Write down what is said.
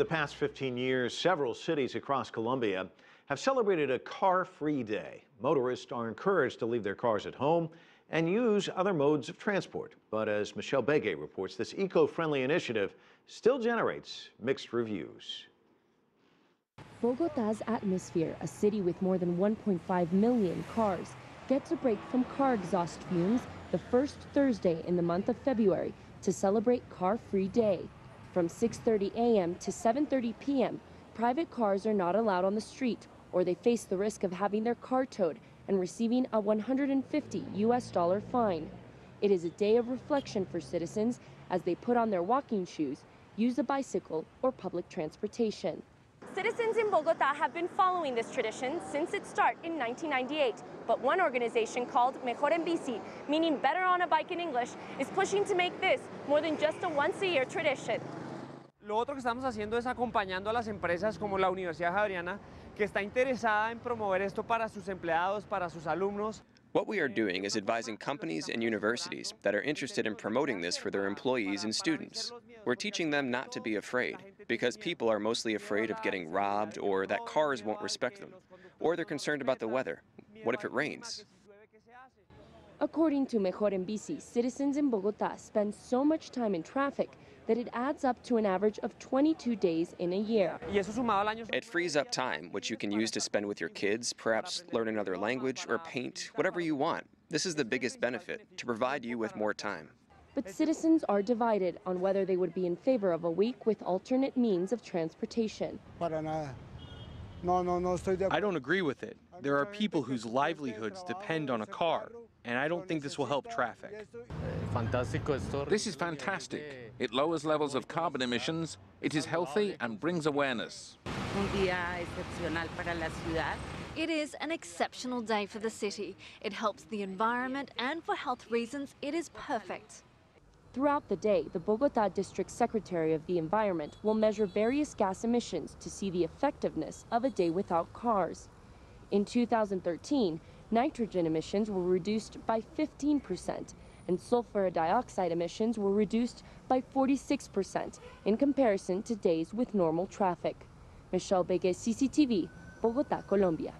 the past 15 years, several cities across Colombia have celebrated a car-free day. Motorists are encouraged to leave their cars at home and use other modes of transport. But as Michelle Begue reports, this eco-friendly initiative still generates mixed reviews. Bogotá's atmosphere, a city with more than 1.5 million cars, gets a break from car exhaust fumes the first Thursday in the month of February to celebrate Car-Free Day. From 6:30 a.m. to 7:30 p.m., private cars are not allowed on the street, or they face the risk of having their car towed and receiving a $150 fine. It is a day of reflection for citizens as they put on their walking shoes, use a bicycle or public transportation. Citizens in Bogotá have been following this tradition since its start in 1998. But one organization called Mejor en Bici, meaning better on a bike in English, is pushing to make this more than just a once-a-year tradition. Lo otro que estamos haciendo es acompañando a las empresas como la Universidad Javeriana, que está interesada en promover esto para sus empleados, para sus alumnos. What we are doing is advising companies and universities that are interested in promoting this for their employees and students. We're teaching them not to be afraid, because people are mostly afraid of getting robbed or that cars won't respect them. Or they're concerned about the weather. What if it rains? According to Mejor en Bici, citizens in Bogotá spend so much time in traffic that it adds up to an average of 22 days in a year. It frees up time, which you can use to spend with your kids, perhaps learn another language or paint, whatever you want. This is the biggest benefit, to provide you with more time. But citizens are divided on whether they would be in favor of a week with alternate means of transportation. I don't agree with it. There are people whose livelihoods depend on a car, and I don't think this will help traffic. This is fantastic. It lowers levels of carbon emissions, it is healthy and brings awareness. It is an exceptional day for the city. It helps the environment, and for health reasons, it is perfect. Throughout the day, the Bogotá District Secretary of the Environment will measure various gas emissions to see the effectiveness of a day without cars. In 2013, nitrogen emissions were reduced by 15%, and sulfur dioxide emissions were reduced by 46% in comparison to days with normal traffic. Michelle Begue, CCTV, Bogotá, Colombia.